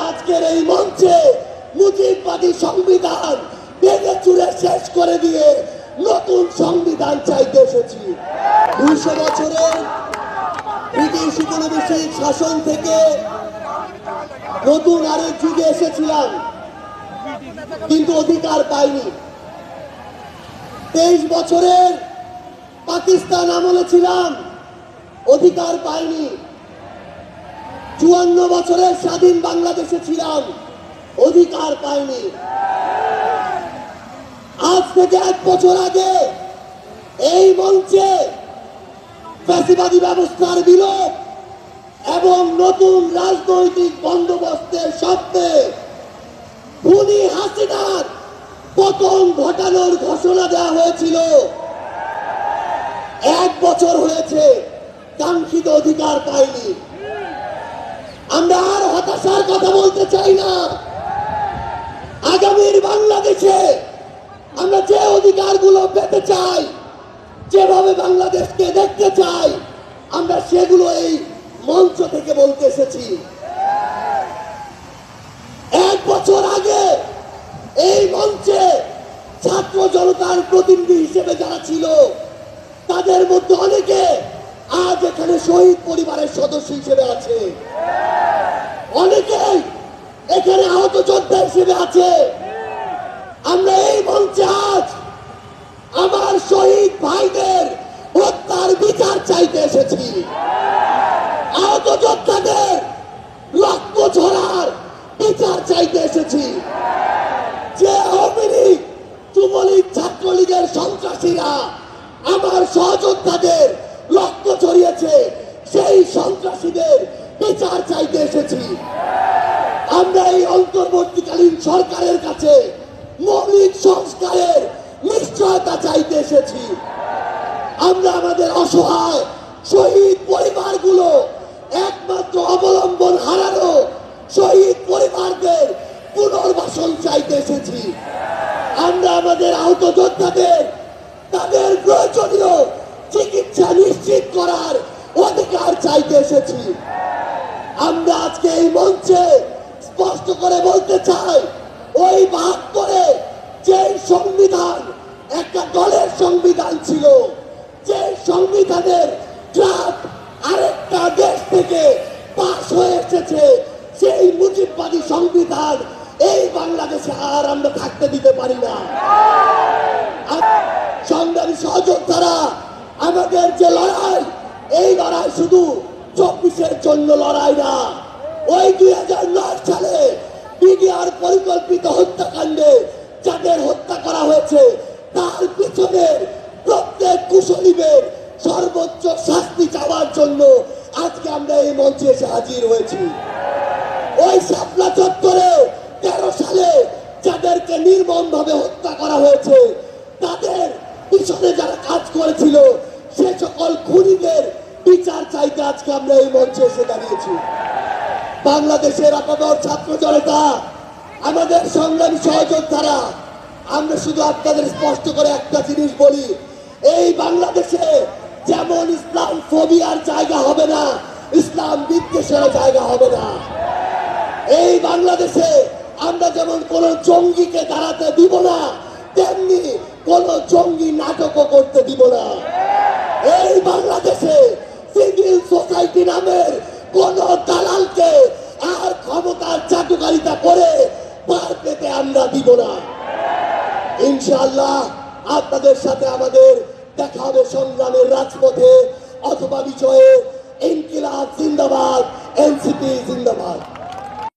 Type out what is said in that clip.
আজকের এই মঞ্চে মুজিববাদী সংবিধান ভেঙে চুরে শেষ করে দিয়ে নতুন সংবিধান চাইতে এসেছি। 200 বছরের ব্রিটিশ উপনিবেশিক শাসন থেকে নতুন আরেক যুগে এসেছিলাম, কিন্তু অধিকার পাইনি। 23 বছরের পাকিস্তান আমলে ছিলাম, অধিকার পাইনি। 54 বছরের স্বাধীন বাংলাদেশে ছিলাম, অধিকার পাইনি। আজ থেকে 1 বছর আগে এই মঞ্চে ফ্যাসিবাদী ব্যবস্থার বিলোপ এবং নতুন রাজনৈতিক বন্দোবস্তের স্বপ্নে খুনি হাসিনার পতন ঘটানোর ঘোষণা দেওয়া হয়েছিল। 1 বছর হয়েছে, কাঙ্ক্ষিত অধিকার পাইনি। আমরা আর হতাশার কথা বলতে চাই না। আগামীর বাংলাদেশে আমরা যে অধিকারগুলো পেতে চাই, যেভাবে বাংলাদেশকে দেখতে চাই, আমরা সেগুলো এই মঞ্চ থেকে বলতে এসেছি। 1 বছর আগে এই মঞ্চে ছাত্র জনতার প্রতিনিধি হিসেবে যারা ছিল, তাদের মধ্যে অনেকে আজ এখানে শহীদ পরিবারের সদস্য হিসেবে আছে, অনেকেই এখানে আহত যোদ্ধা হিসেবে আছে। আমরা এই মঞ্চে আজ আমার শহীদ ভাইদের হত্যার বিচার চাইতে এসেছি, আহত যোদ্ধাদের রক্ত ঝরার বিচার চাইতে এসেছি। যে আওয়ামী লীগ, যুবলীগ, ছাত্রলীগের সন্ত্রাসীরা আমার সহযোদ্ধাদের রক্ত ঝরিয়েছে, সেই সন্ত্রাসীদের বিচার চাইতে এসেছি। আমরা এই অন্তর্বর্তীকালীন সরকারের কাছে মৌলিক সংস্কারের নিশ্চয়তা চাইতে এসেছি। আমরা আমাদের অসহায় শহীদ পরিবারগুলো, একমাত্র অবলম্বন হারানো শহীদ পরিবারদের পুনর্বাসন চাইতে এসেছি। আমরা আমাদের আহত যোদ্ধাদের তাদের প্রয়োজনীয় চিকিৎসা নিশ্চিত করার অধিকার চাইতে এসেছি। আমরা আজকে এই মঞ্চে স্পষ্ট করে বলতে চাই, ওই 72-এ যে সংবিধান একটা দলের সংবিধান ছিল, যে সংবিধানের ড্রাফট আরেকটা দেশ থেকে পাস হয়ে এসেছে, সেই মুজিববাদী সংবিধান এই বাংলাদেশে আর আমরা থাকতে দিতে পারি না। সংগ্রামী সহযোদ্ধারা, আমাদের যে লড়াই, এই লড়াই শুধু 24-এর জন্য লড়াই না। ওই 2009 সালে বিডিআর পরিকল্পিত হত্যাকাণ্ডে যাদের হত্যা করা হয়েছে, তার পিছনের প্রত্যেক কুশলীদের সর্বোচ্চ শাস্তি চাওয়ার জন্য আজকে আমরা এই মঞ্চে এসে হাজির হয়েছি। ওই শাপলা চত্বরে 13 সালে যাদেরকে নির্মমভাবে হত্যা করা হয়েছে, তাদের পিছনে যারা কাজ করেছিল, সে সকল খুনিদের বিচার চাইতে আজকে আমরা এই মঞ্চে এসে দাঁড়িয়েছি। বাংলাদেশের আপামর ছাত্র জনতা, আমাদের সংগ্রামী সহযোদ্ধারা, আমরা শুধু আপনাদের স্পষ্ট করে একটা জিনিস বলি, এই বাংলাদেশে যেমন ইসলাম ফোবিয়ার জায়গা হবে না, ইসলাম বিদ্বেষের জায়গা হবে না। এই বাংলাদেশে আমরা যেমন কোন জঙ্গিকে দাঁড়াতে দিব না, তেমনি কোন জঙ্গি নাটকও করতে দিব না। এই বাংলাদেশে সিভিল সোসাইটি নামের কোন দালালকে আর ক্ষমতার চাটুকারিতা করে পার পেতে আমরা দিব না। ইনশাআল্লাহ আপনাদের সাথে আমাদের দেখা হবে সংগ্রামের রাজপথে অথবা বিজয়ে। ইনকিলাব জিন্দাবাদ, এনসিপি জিন্দাবাদ।